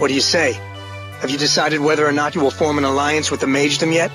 What do you say? Have you decided whether or not you will form an alliance with the Magedom yet?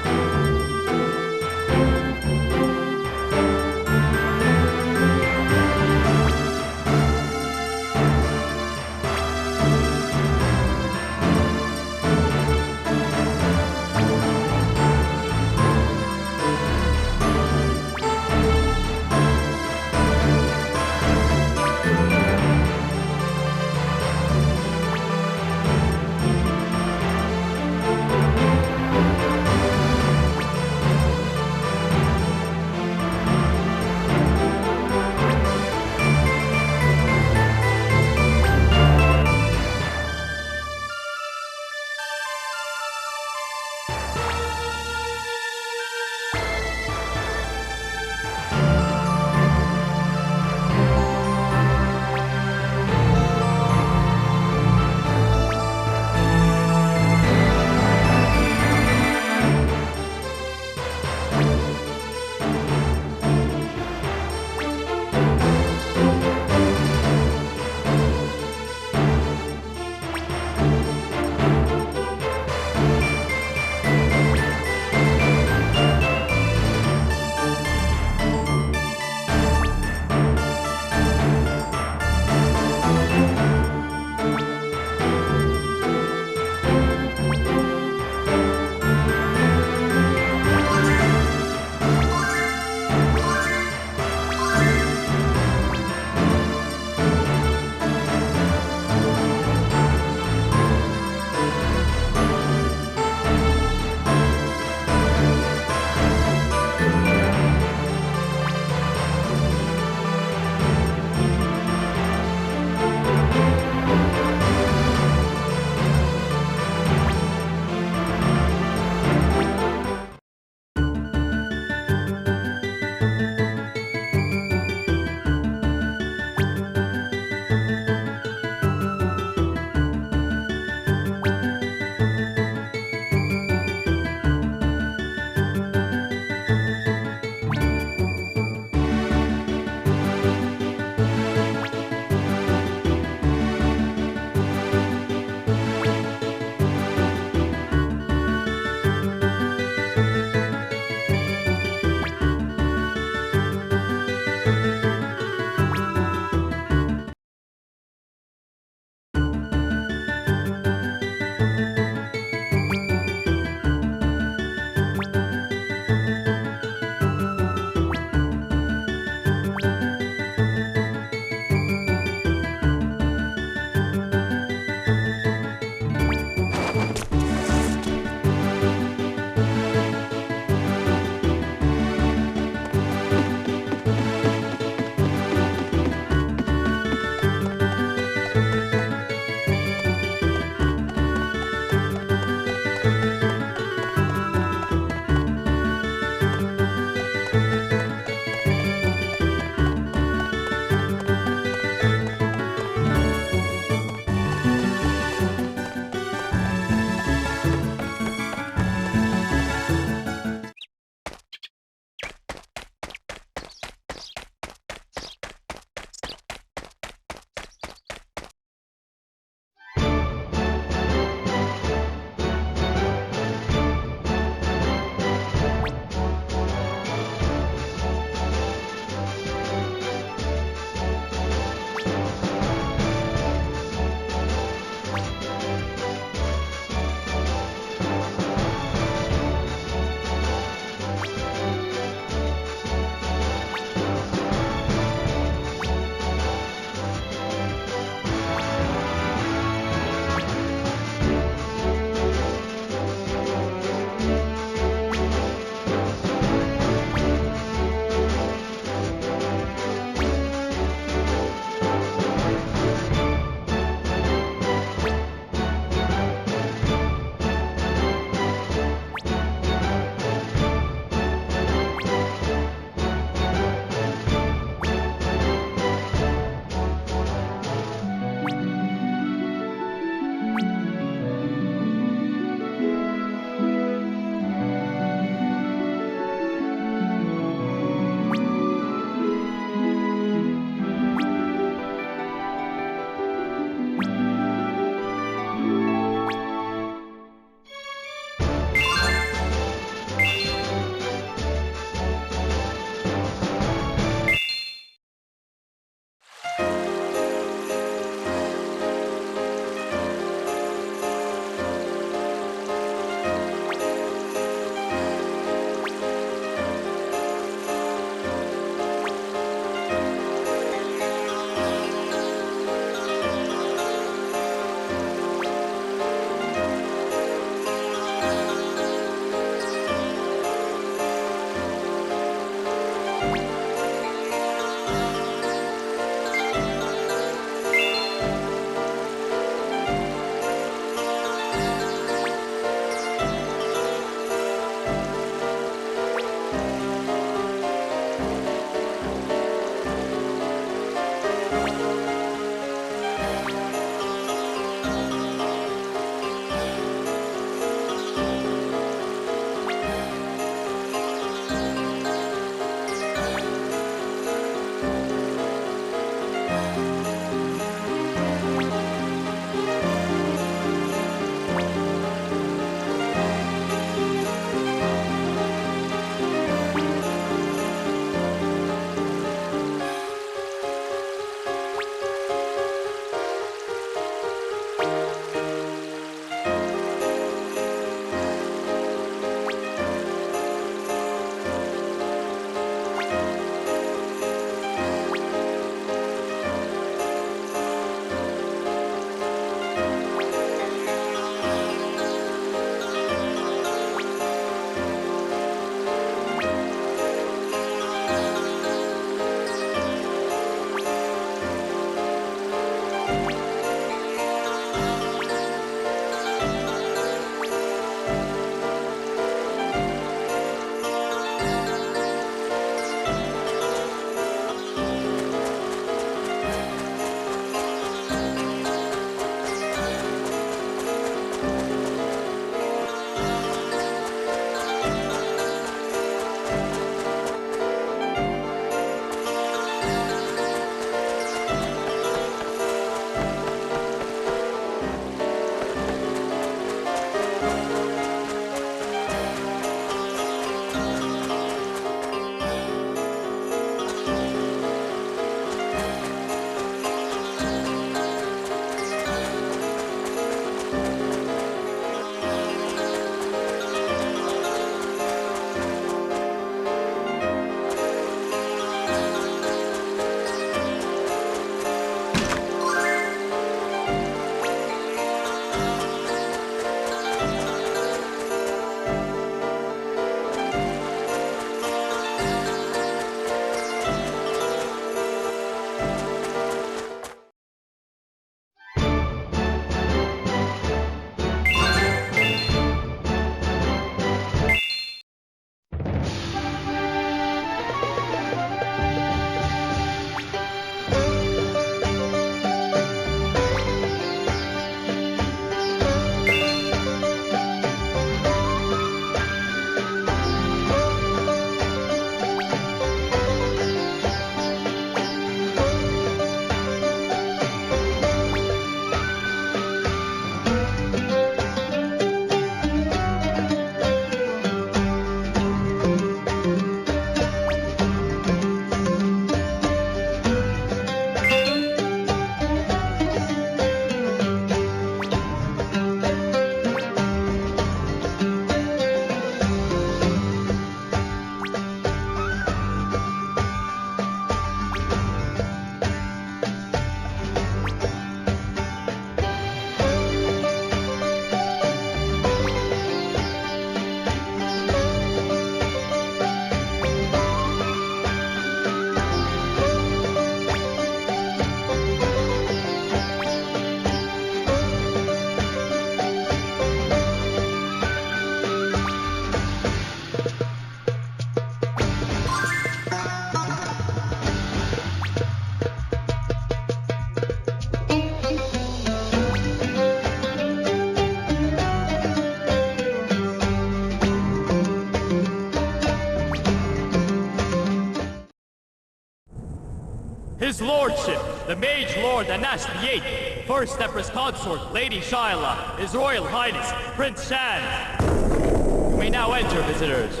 His Lordship, the Mage Lord Anash VIII, First Empress Consort, Lady Shairah, His Royal Highness, Prince Shan. You may now enter, visitors.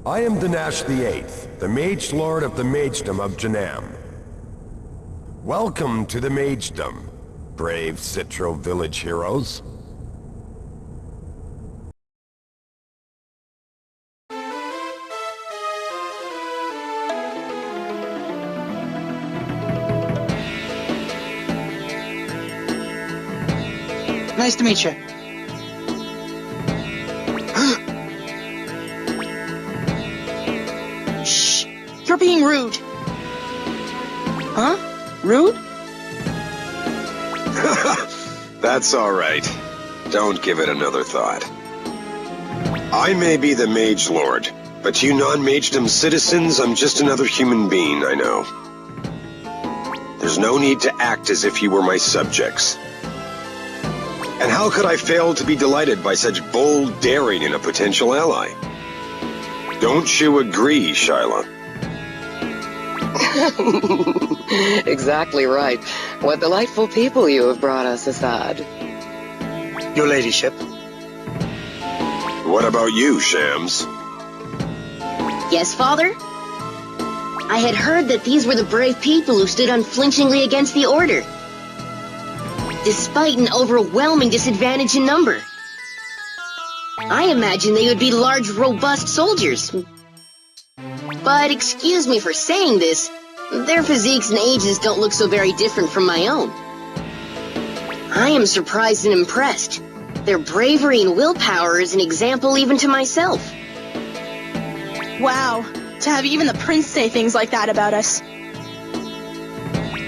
I am Danash VIII, the Mage Lord of the Magedom of Janam. Welcome to the Magedom, brave Citro village heroes. Nice to meet you. Shh! You're being rude. Huh? Rude? That's all right. Don't give it another thought. I may be the Mage Lord, but to you non-Magedom citizens, I'm just another human being, I know. There's no need to act as if you were my subjects. And how could I fail to be delighted by such bold daring in a potential ally? Don't you agree, Shairah? Exactly right. What delightful people you have brought us, Assad. Your ladyship. What about you, Shams? Yes, Father? I had heard that these were the brave people who stood unflinchingly against the Order, despite an overwhelming disadvantage in number. I imagine they would be large, robust soldiers. But excuse me for saying this, their physiques and ages don't look so very different from my own. I am surprised and impressed. Their bravery and willpower is an example even to myself. Wow. To have even the prince say things like that about us.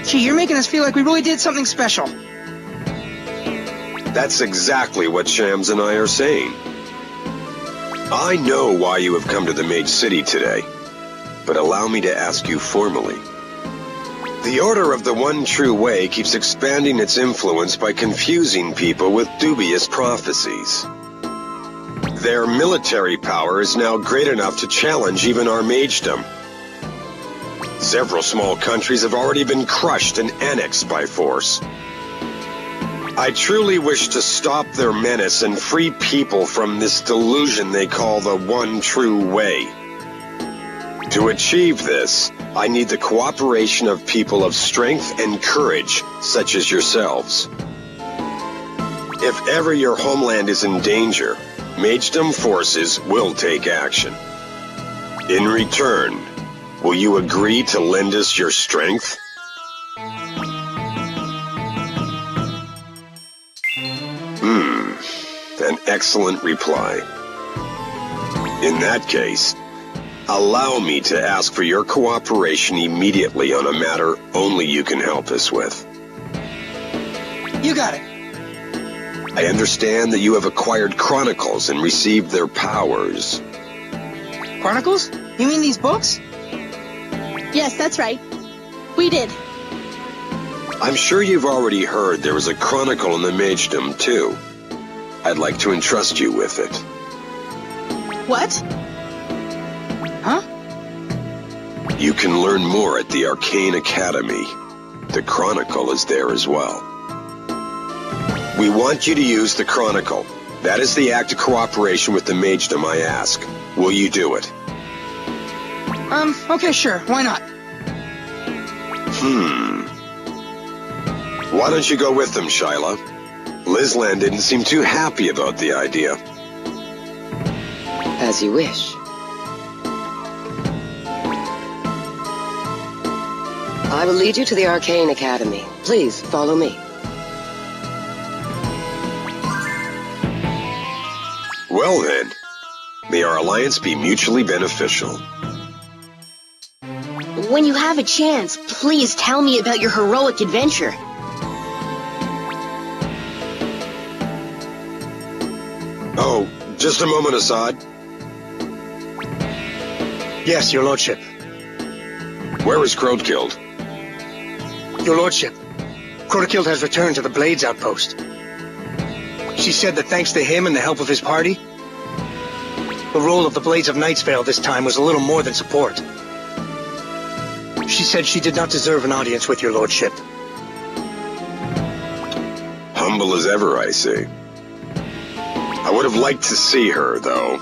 Gee, you're making us feel like we really did something special. That's exactly what Shams and I are saying. I know why you have come to the Mage City today, but allow me to ask you formally. The Order of the One True Way keeps expanding its influence by confusing people with dubious prophecies. Their military power is now great enough to challenge even our magedom. Several small countries have already been crushed and annexed by force. I truly wish to stop their menace and free people from this delusion they call the One True Way. To achieve this, I need the cooperation of people of strength and courage, such as yourselves. If ever your homeland is in danger, Magedom forces will take action. In return, will you agree to lend us your strength? An excellent reply. In that case, allow me to ask for your cooperation immediately on a matter only you can help us with. You got it. I understand that you have acquired Chronicles and received their powers. Chronicles? You mean these books? Yes, that's right. We did. I'm sure you've already heard there was a Chronicle in the Magedom, too. I'd like to entrust you with it. What? Huh? You can learn more at the Arcane Academy. The Chronicle is there as well. We want you to use the Chronicle. That is the act of cooperation with the Magedom I ask. Will you do it? Okay, sure. Why not? Why don't you go with them, Shairah? Lizlan didn't seem too happy about the idea. As you wish. I will lead you to the Arcane Academy. Please, follow me. Well then, may our alliance be mutually beneficial. When you have a chance, please tell me about your heroic adventure. Oh, just a moment, Assad. Yes, your lordship. Where is Crowdkilled? Your lordship. Crowdkilled has returned to the Blades outpost. She said that thanks to him and the help of his party, The role of the Blades of Nightsvale this time was a little more than support. She said she did not deserve an audience with your lordship. Humble as ever, I see. I would have liked to see her, though.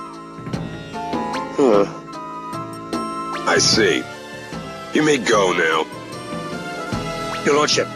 I see. You may go now. Your lordship.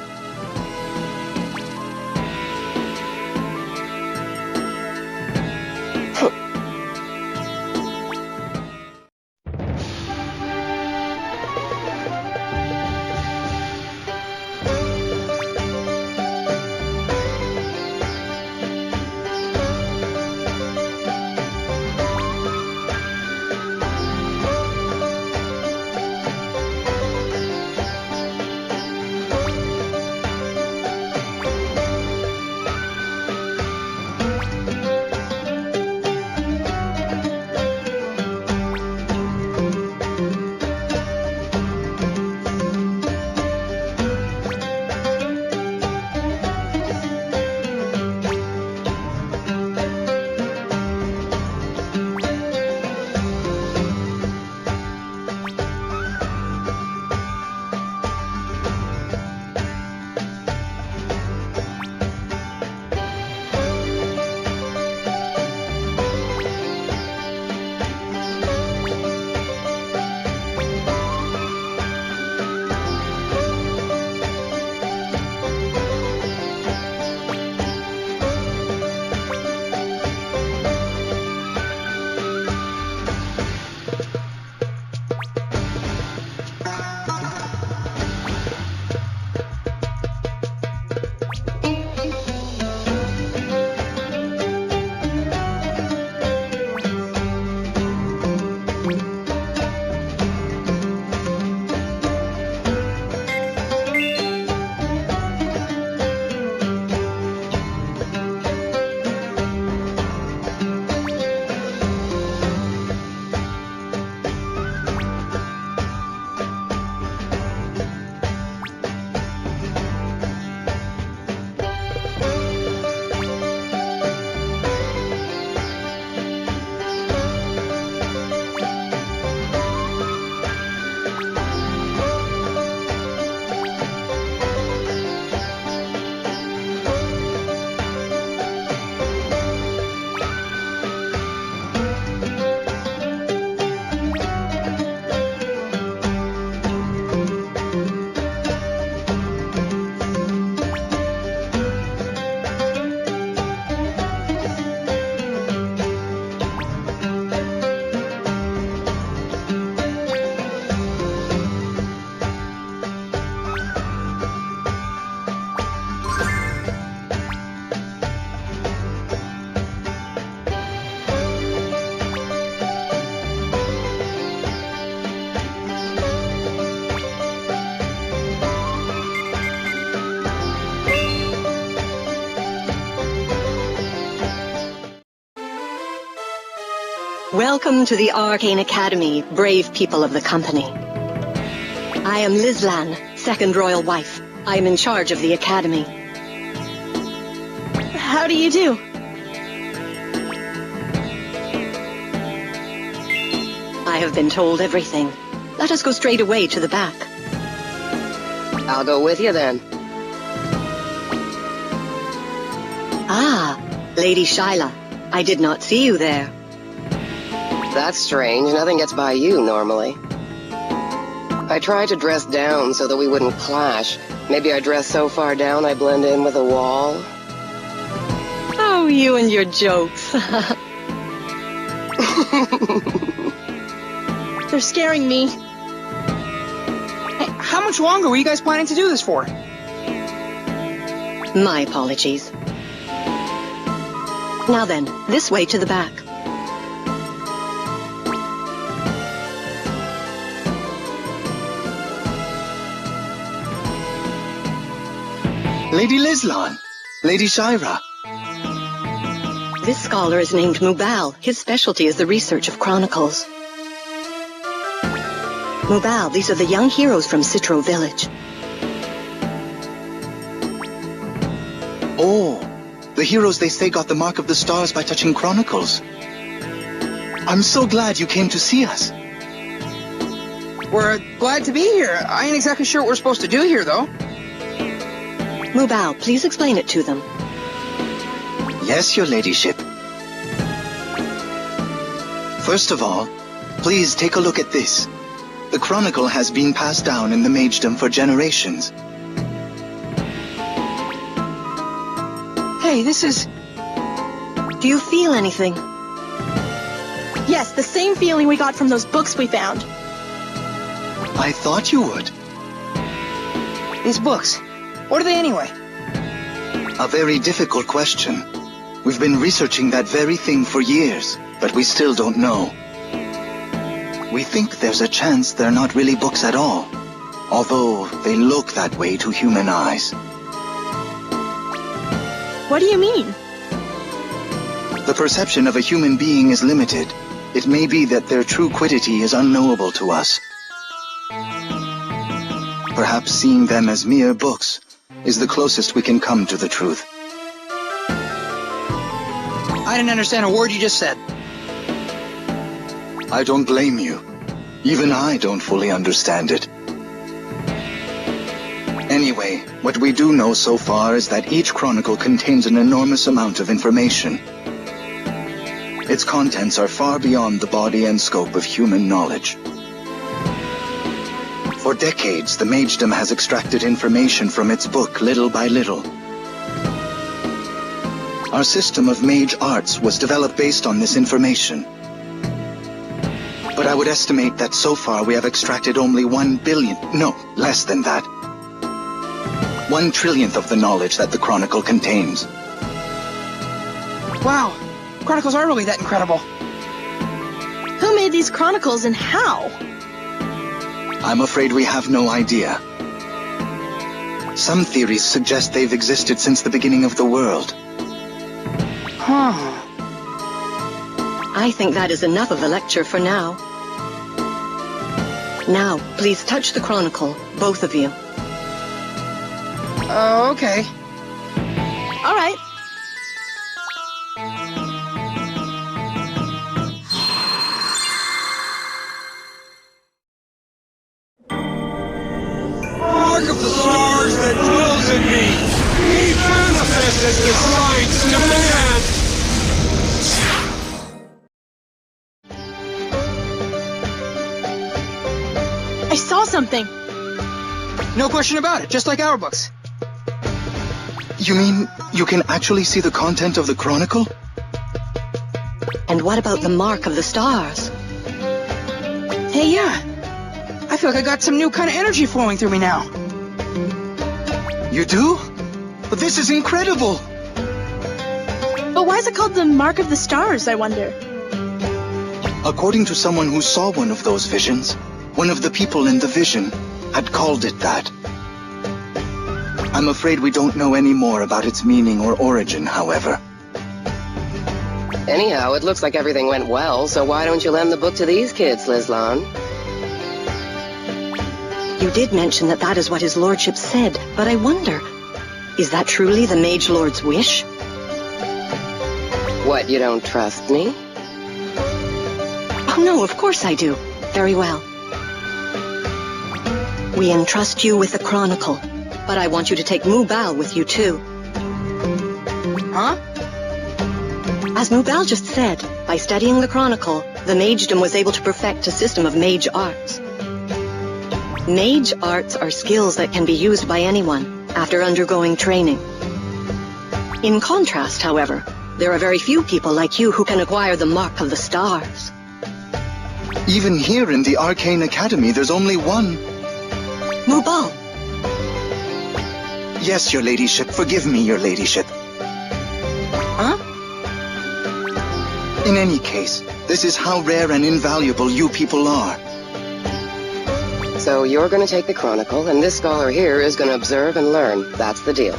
Welcome to the Arcane Academy, brave people of the company. I am Lislan, second royal wife. I am in charge of the academy. How do you do? I have been told everything. Let us go straight away to the back. I'll go with you then. Ah, Lady Shairah. I did not see you there. That's strange. Nothing gets by you normally. I tried to dress down so that we wouldn't clash. Maybe I dress so far down I blend in with a wall. Oh, you and your jokes. They're scaring me. Hey, how much longer were you guys planning to do this for? My apologies. Now then, this way to the back. Lady Lislan, Lady Shairah. This scholar is named Mubal. His specialty is the research of chronicles. Mubal, these are the young heroes from Citro village. Oh, the heroes they say got the mark of the stars by touching chronicles. I'm so glad you came to see us. We're glad to be here. I ain't exactly sure what we're supposed to do here, though. Mubal, please explain it to them. Yes, your ladyship. First of all, please take a look at this. The Chronicle has been passed down in the magedom for generations. Hey, this is... Do you feel anything? Yes, the same feeling we got from those books we found. I thought you would. These books. What are they anyway? A very difficult question. We've been researching that very thing for years, but we still don't know. We think there's a chance they're not really books at all, although they look that way to human eyes. What do you mean? The perception of a human being is limited. It may be that their true quiddity is unknowable to us. Perhaps seeing them as mere books is the closest we can come to the truth. I didn't understand a word you just said. I don't blame you. Even I don't fully understand it. Anyway, what we do know so far is that each chronicle contains an enormous amount of information. Its contents are far beyond the body and scope of human knowledge. For decades, the magedom has extracted information from its book little by little. Our system of mage arts was developed based on this information. But I would estimate that so far we have extracted only 1 billion, no, less than that. 1 trillionth of the knowledge that the Chronicle contains. Wow, Chronicles are really that incredible. Who made these chronicles and how? I'm afraid we have no idea. Some theories suggest they've existed since the beginning of the world. Huh. I think that is enough of a lecture for now. Now, please touch the Chronicle, both of you. Okay. All right. Mark of the stars that dwells in me, be manifest as the signs demand! I saw something. No question about it, just like our books. You mean you can actually see the content of the Chronicle? And what about the mark of the stars? Hey, yeah. I feel like I got some new kind of energy flowing through me now. You do? But this is incredible! But why is it called the Mark of the Stars, I wonder? According to someone who saw one of those visions, one of the people in the vision had called it that. I'm afraid we don't know any more about its meaning or origin, however. Anyhow, it looks like everything went well, so why don't you lend the book to these kids, Lizlan? You did mention that is what his lordship said, but I wonder, is that truly the Mage Lord's wish? What, you don't trust me? Oh no, of course I do. Very well. We entrust you with the Chronicle, but I want you to take Mubal with you too. Huh? As Mubal just said, by studying the Chronicle, the Magedom was able to perfect a system of mage arts. Mage arts are skills that can be used by anyone after undergoing training. In contrast, however, there are very few people like you who can acquire the Mark of the Stars. Even here in the Arcane Academy, there's only one. Mubal! Yes, your ladyship. Forgive me, your ladyship. Huh? In any case, this is how rare and invaluable you people are. So you're going to take the Chronicle, and this scholar here is going to observe and learn. That's the deal.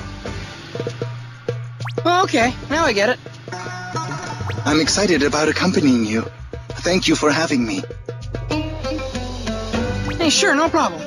Well, okay, now I get it. I'm excited about accompanying you. Thank you for having me. Hey, sure, no problem.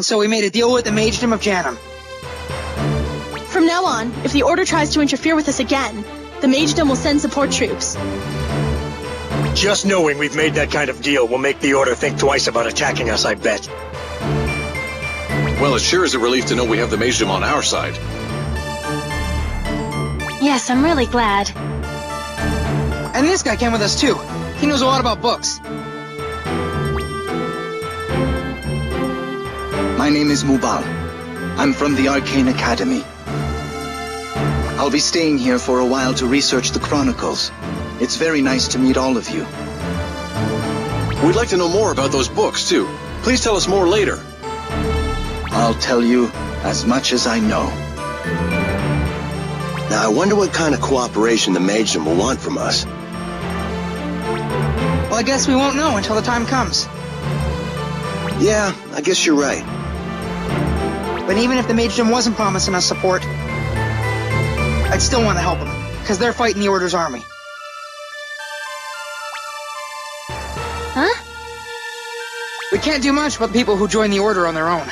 And so we made a deal with the Magedom of Janum. From now on, if the Order tries to interfere with us again, the Magedom will send support troops. Just knowing we've made that kind of deal will make the Order think twice about attacking us, I bet. Well, it sure is a relief to know we have the Magedom on our side. Yes, I'm really glad. And this guy came with us too. He knows a lot about books. My name is Mubal. I'm from the Arcane Academy. I'll be staying here for a while to research the Chronicles. It's very nice to meet all of you. We'd like to know more about those books, too. Please tell us more later. I'll tell you as much as I know. Now, I wonder what kind of cooperation the Magedom will want from us. Well, I guess we won't know until the time comes. Yeah, I guess you're right. But even if the Magedom wasn't promising us support, I'd still want to help them, because they're fighting the Order's army. Huh? We can't do much with people who join the Order on their own.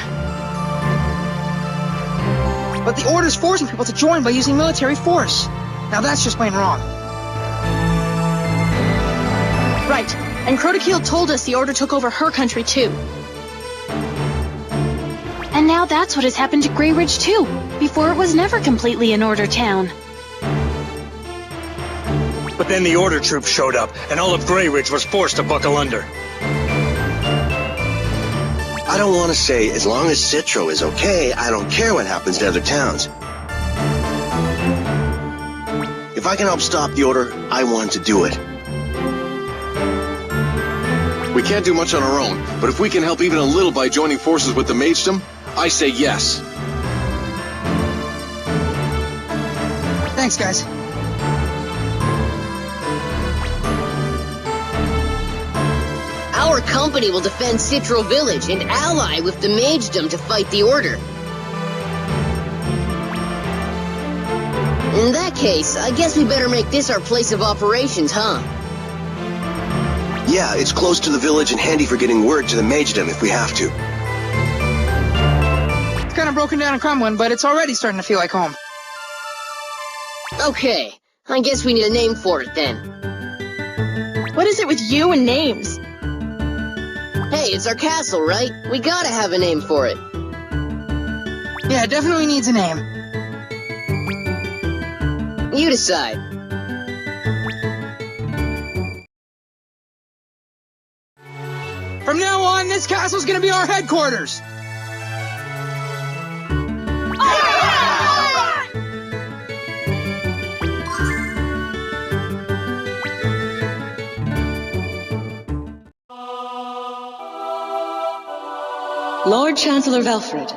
But the Order's forcing people to join by using military force. Now that's just plain wrong. Right, and Crotokeel told us the Order took over her country too. And now that's what has happened to Grey Ridge too. Before it was never completely an Order town. But then the Order troops showed up, and all of Grey Ridge was forced to buckle under. I don't want to say, as long as Citro is okay, I don't care what happens to other towns. If I can help stop the Order, I want to do it. We can't do much on our own, but if we can help even a little by joining forces with the Magedom, I say yes. Thanks, guys. Our company will defend Citro Village and ally with the Magedom to fight the Order. In that case, I guess we better make this our place of operations, huh? Yeah, it's close to the village and handy for getting word to the Magedom if we have to. It's kind of broken down and crumbling, but it's already starting to feel like home. Okay, I guess we need a name for it then. What is it with you and names? Hey, it's our castle, right? We gotta have a name for it. Yeah, it definitely needs a name. You decide. From now on, this castle's gonna be our headquarters! Lord Chancellor Velfred.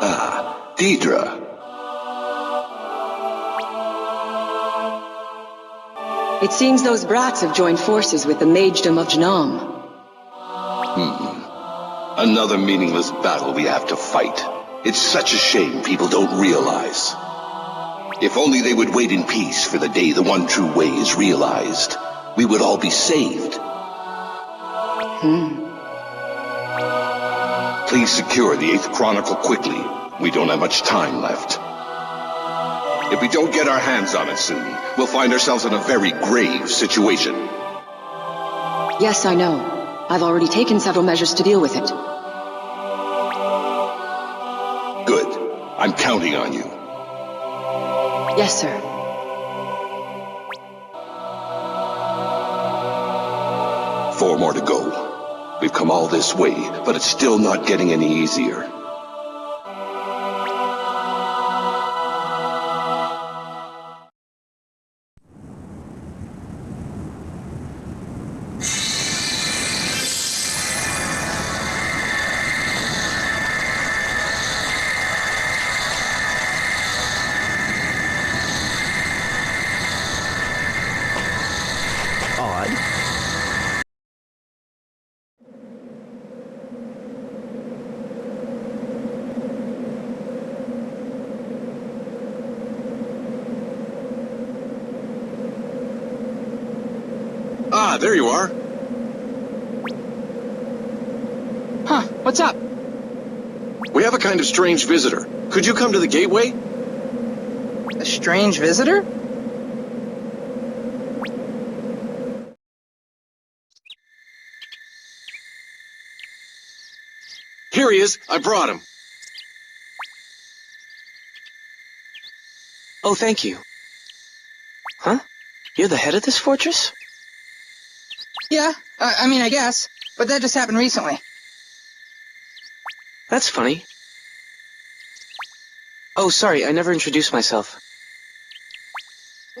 Ah, Deidre. It seems those brats have joined forces with the Magedom of Janam. Another meaningless battle we have to fight. It's such a shame people don't realize. If only they would wait in peace for the day the one true way is realized, we would all be saved. Please secure the 8th Chronicle quickly. We don't have much time left. If we don't get our hands on it soon, we'll find ourselves in a very grave situation. Yes, I know. I've already taken several measures to deal with it. Good. I'm counting on you. Yes, sir. Four more to go. We've come all this way, but it's still not getting any easier. Ah, there you are. What's up? We have a kind of strange visitor. Could you come to the gateway? A strange visitor? Here he is. I brought him. Oh, thank you. Huh? You're the head of this fortress? Yeah, I guess. But that just happened recently. That's funny. Oh, sorry, I never introduced myself.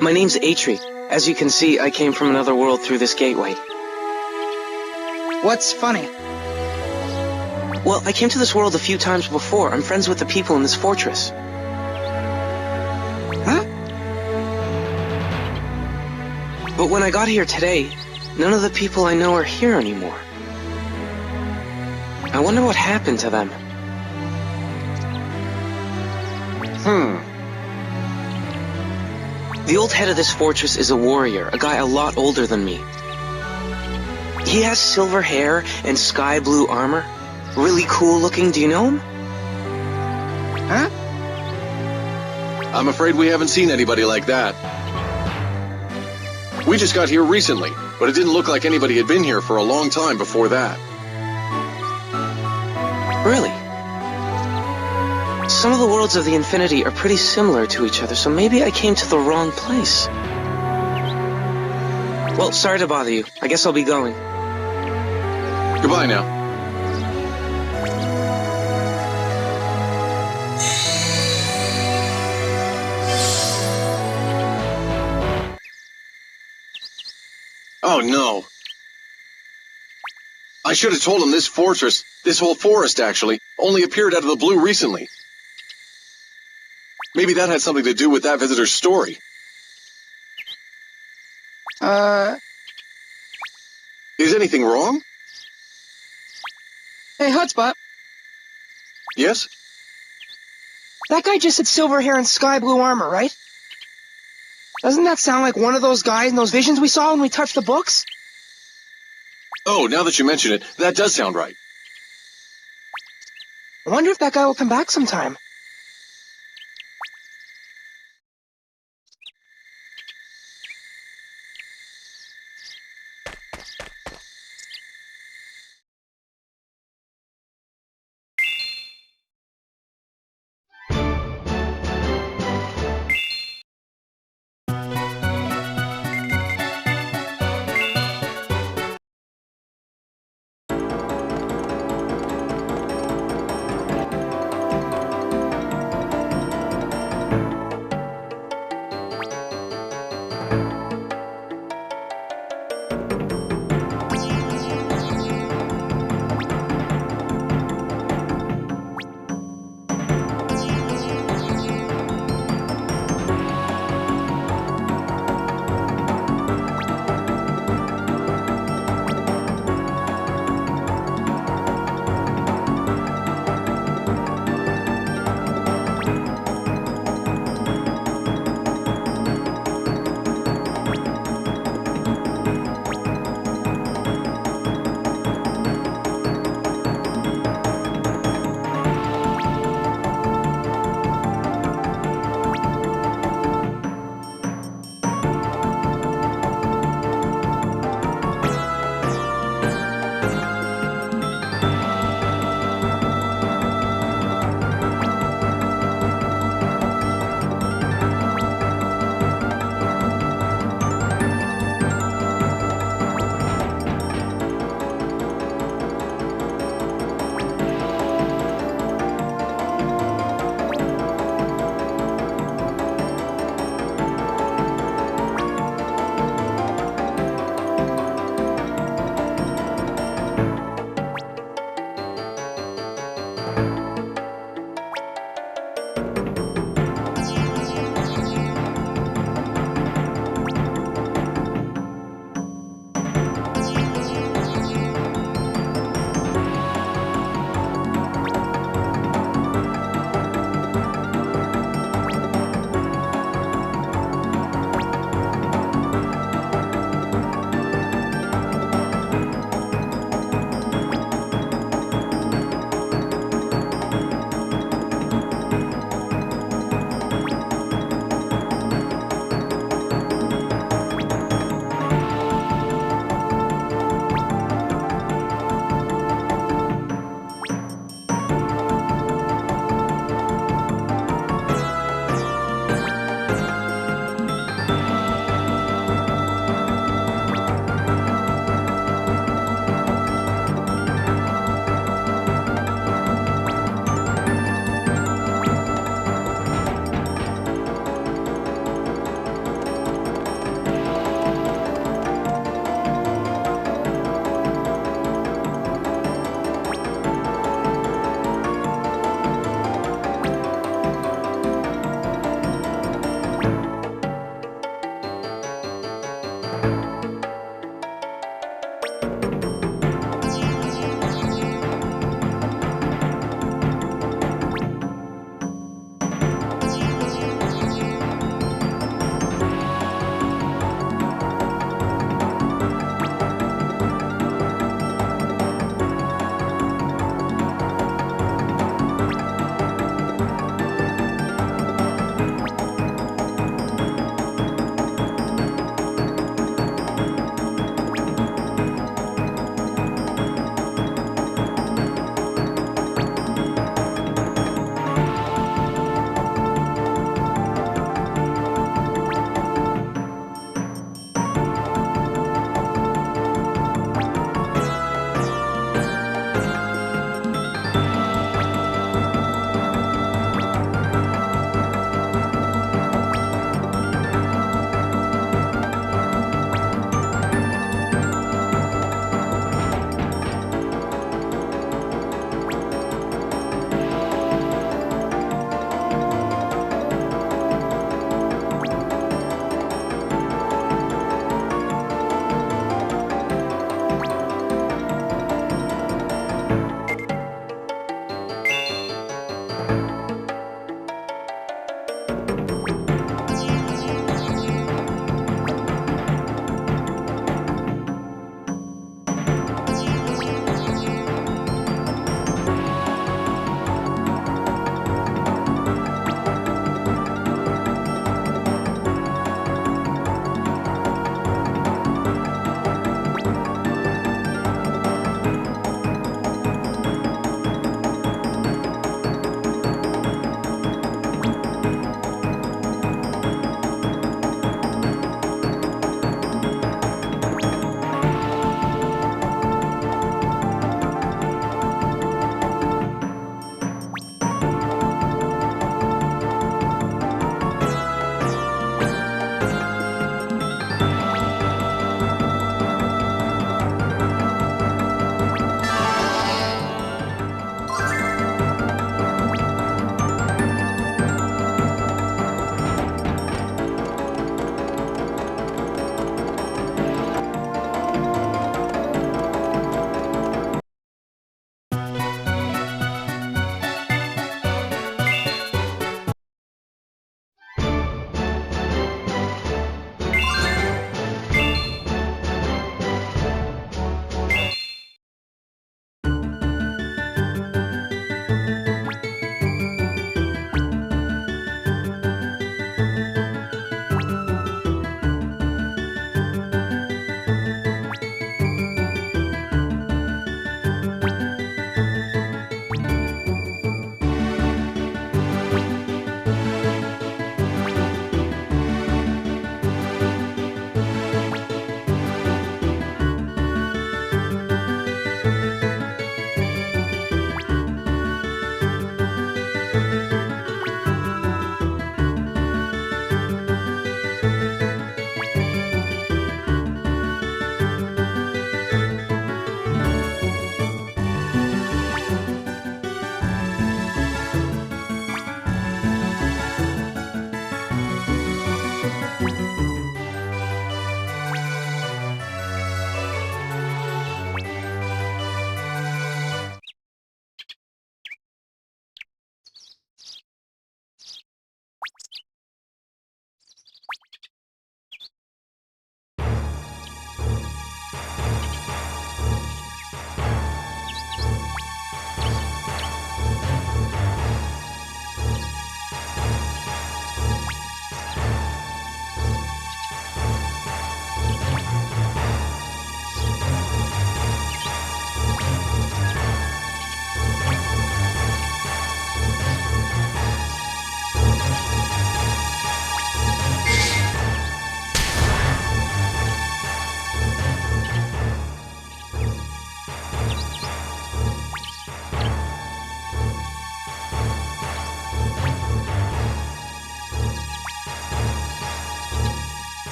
My name's Atri. As you can see, I came from another world through this gateway. What's funny? Well, I came to this world a few times before. I'm friends with the people in this fortress. Huh? But when I got here today, none of the people I know are here anymore. I wonder what happened to them. The old head of this fortress is a warrior, a guy a lot older than me. He has silver hair and sky blue armor. Really cool looking, do you know him? Huh? I'm afraid we haven't seen anybody like that. We just got here recently, but it didn't look like anybody had been here for a long time before that. Really? Some of the worlds of the Infinity are pretty similar to each other, so maybe I came to the wrong place. Well, sorry to bother you. I guess I'll be going. Goodbye now. Oh no. I should have told him this fortress, this whole forest actually, only appeared out of the blue recently. Maybe that had something to do with that visitor's story. Is anything wrong? Hey, Hotspot. Yes? That guy just had silver hair and sky blue armor, right? Doesn't that sound like one of those guys in those visions we saw when we touched the books? Oh, now that you mention it, that does sound right. I wonder if that guy will come back sometime.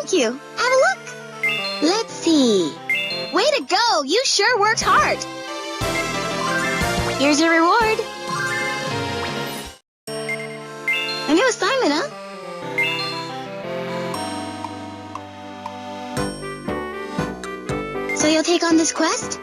Thank you. Have a look. Let's see. Way to go! You sure worked hard. Here's your reward. A new assignment, huh? So you'll take on this quest?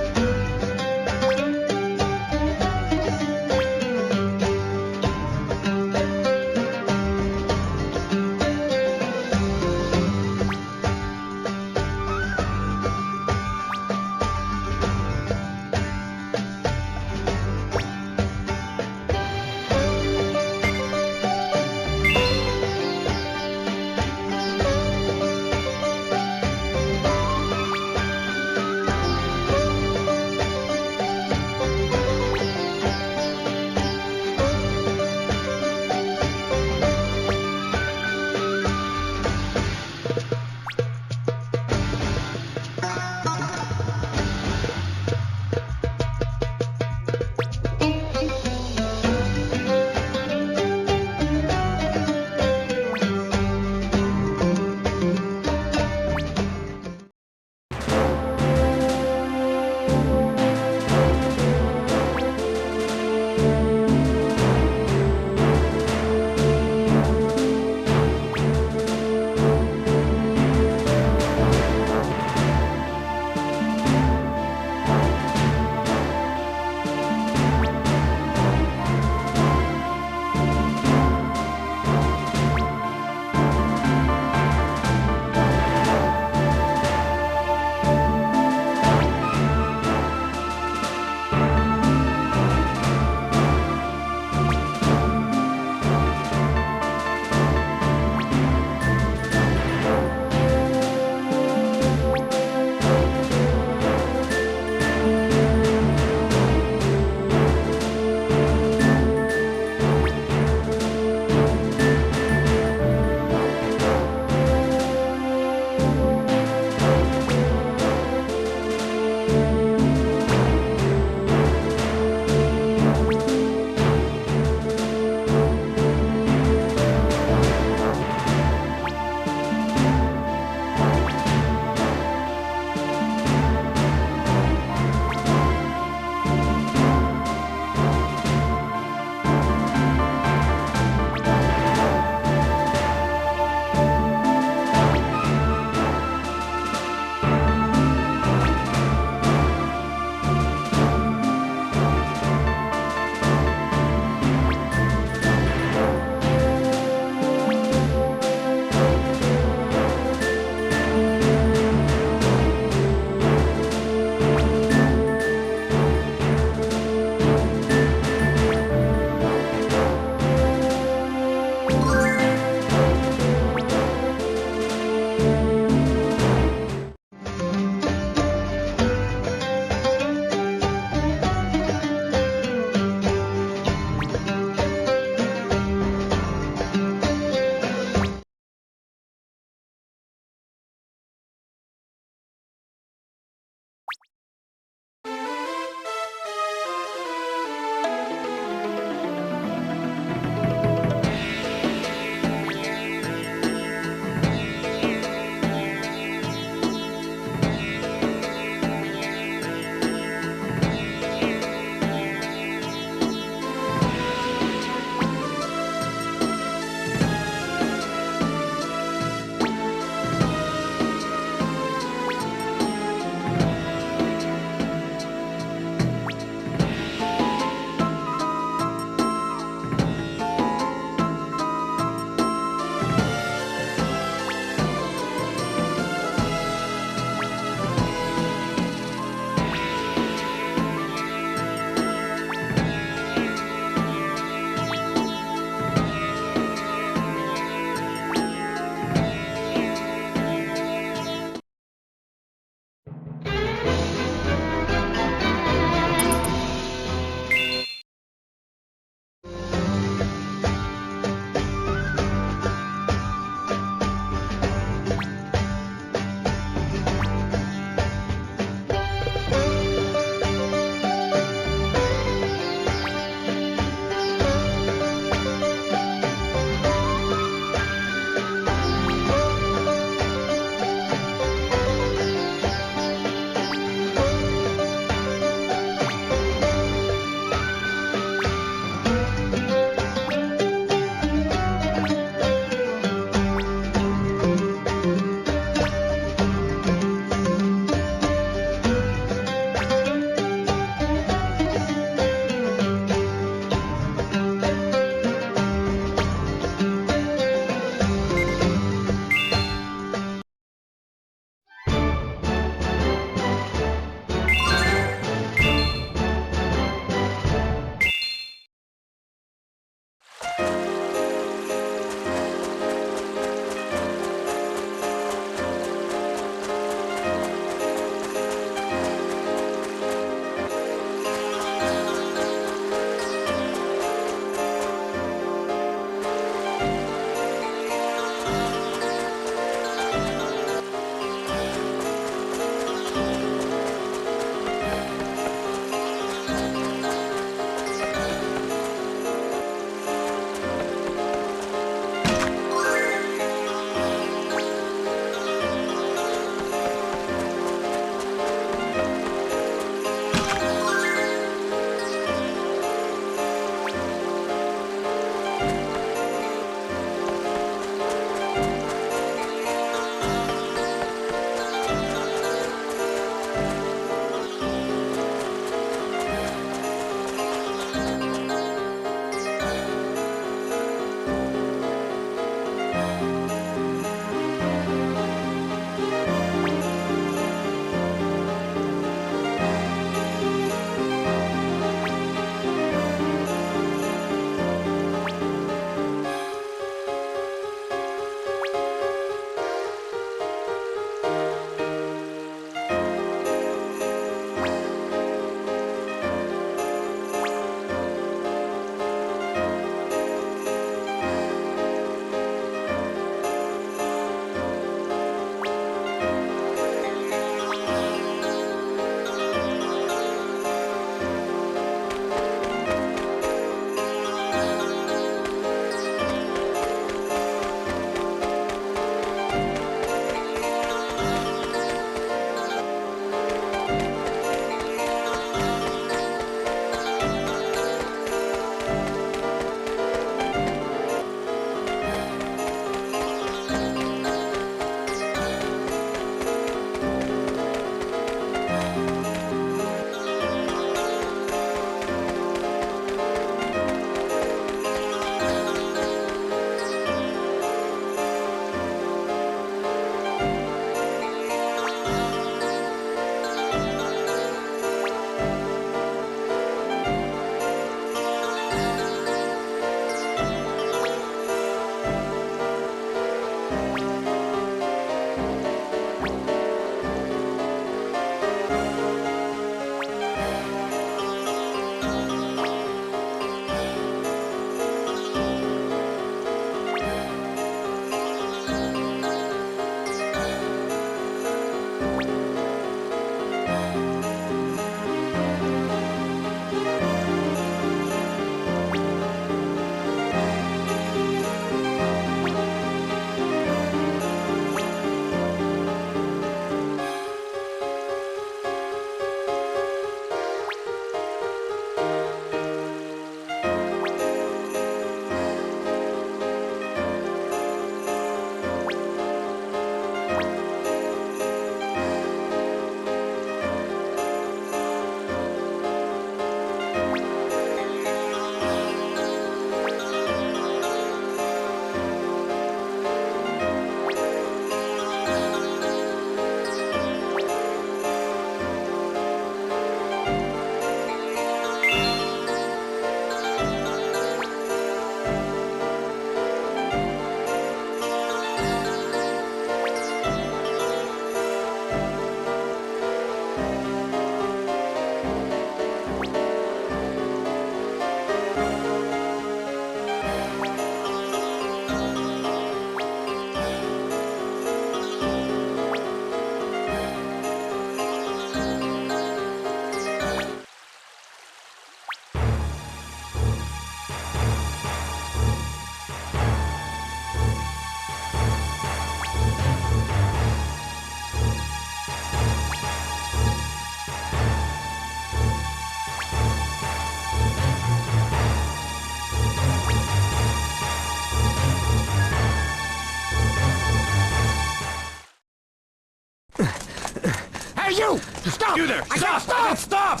stop! You there! I Stop! can't stop!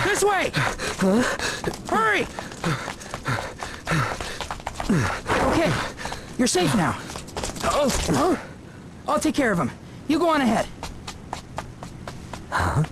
This way! Hurry! Okay, you're safe now. Oh, I'll take care of him. You go on ahead. Huh?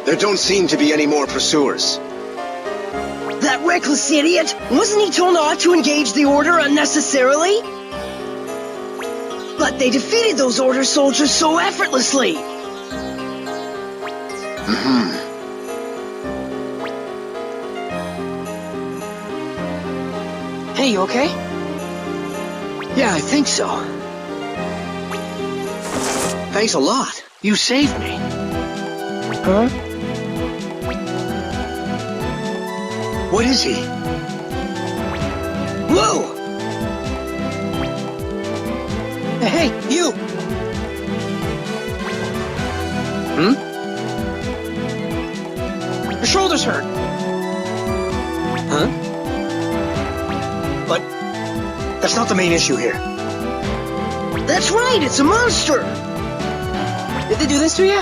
There don't seem to be any more pursuers. That reckless idiot! Wasn't he told not to engage the Order unnecessarily? But they defeated those Order soldiers so effortlessly! Hey, you okay? Yeah, I think so. Thanks a lot. You saved me. Huh? What is he? Whoa! Hey, you! Your shoulder's hurt. Huh? But that's not the main issue here. That's right, it's a monster! Did they do this to you?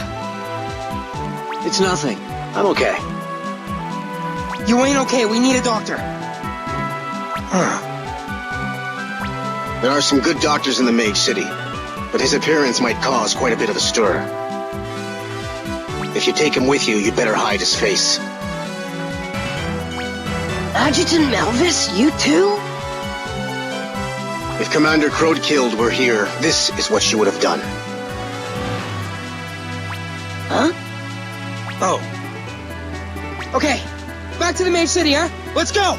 It's nothing. I'm okay. You ain't okay, we need a doctor. There are some good doctors in the Mage City, but his appearance might cause quite a bit of a stir. If you take him with you, you'd better hide his face. Adjutant Malvis, you too? If Commander Crowdkilled were here, this is what she would have done. Huh? Oh. Okay, back to the Mage City, huh? Let's go!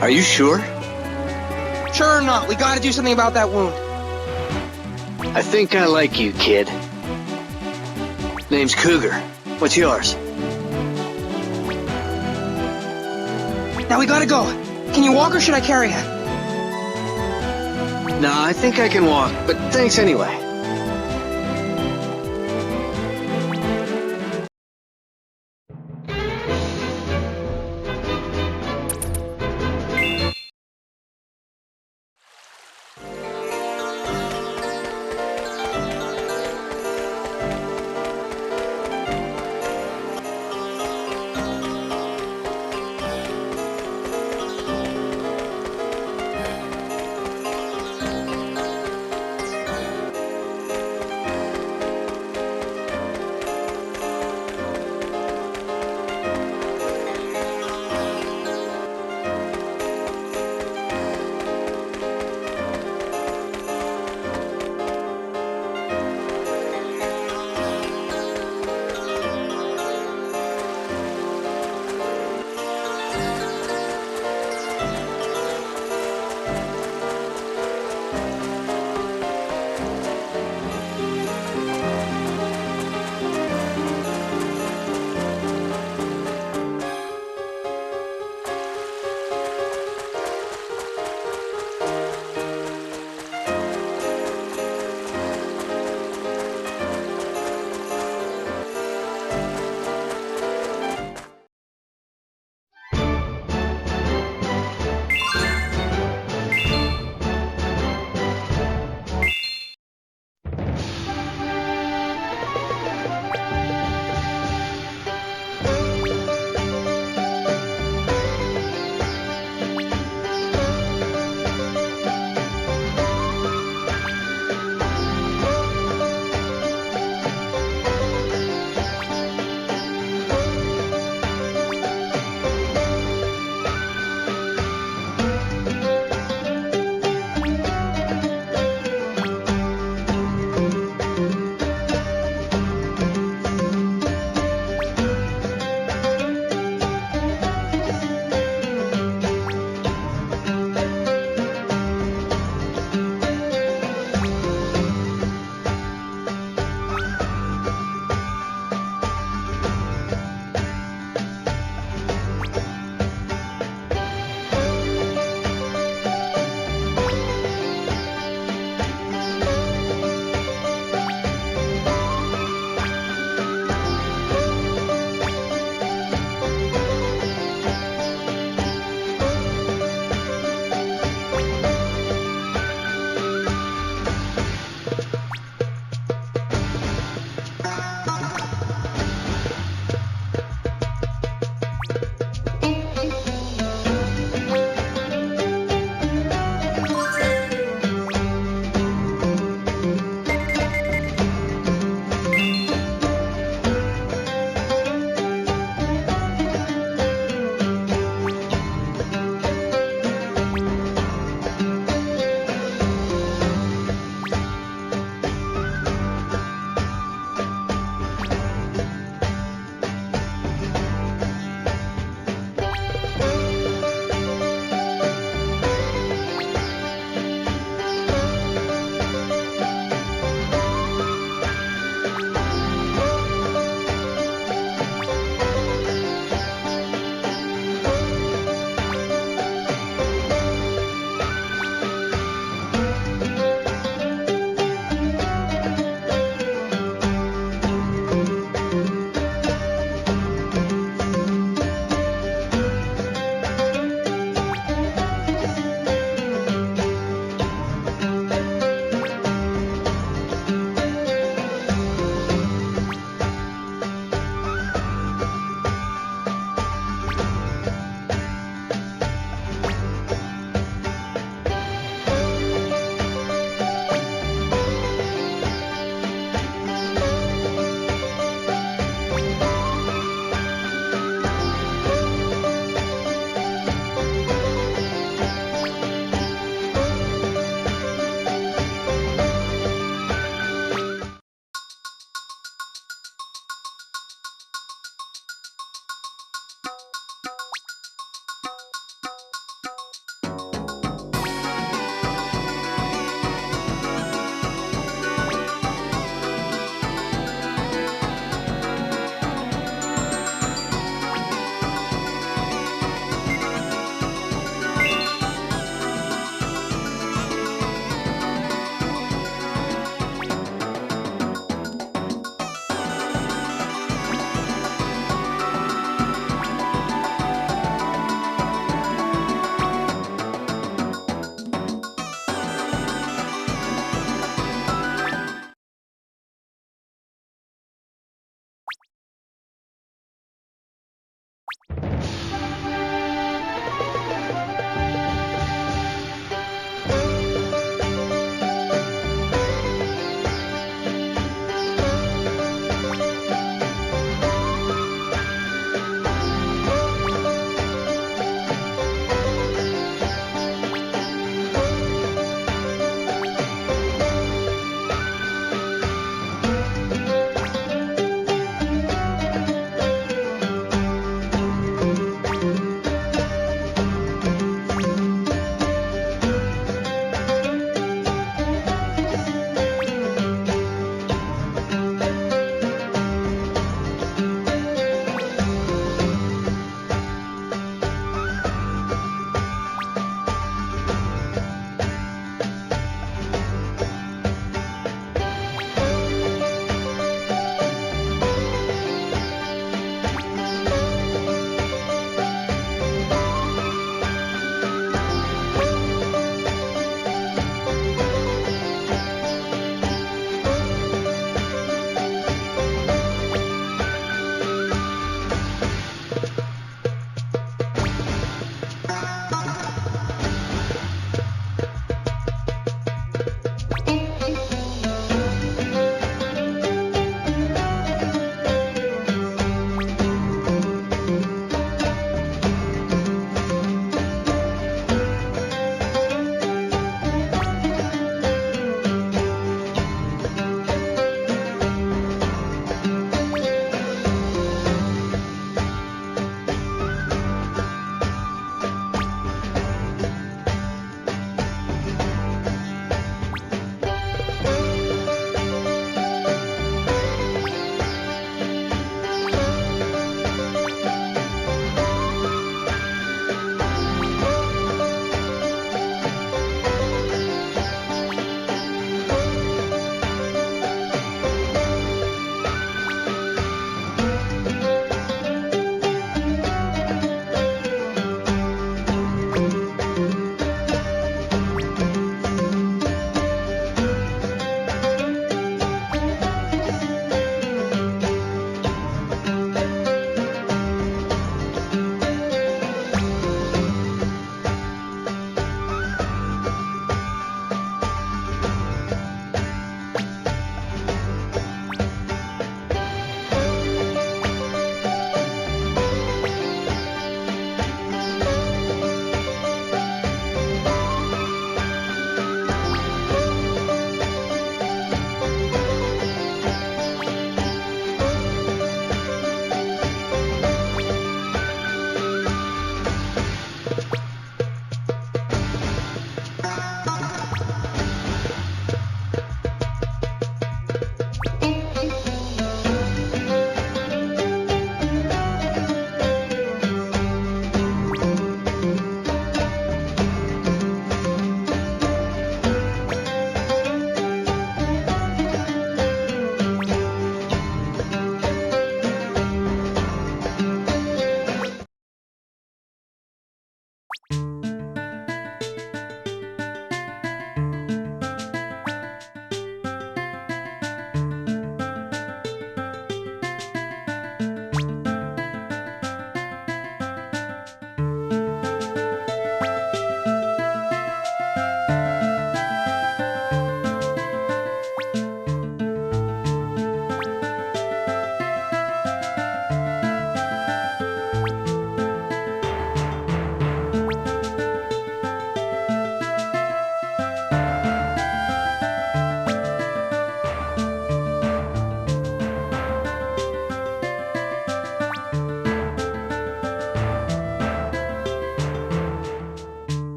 Are you sure? Sure or not, we gotta do something about that wound. I think I like you, kid. Name's Cougar. What's yours? Now we gotta go. Can you walk or should I carry you? Nah, I think I can walk, but thanks anyway.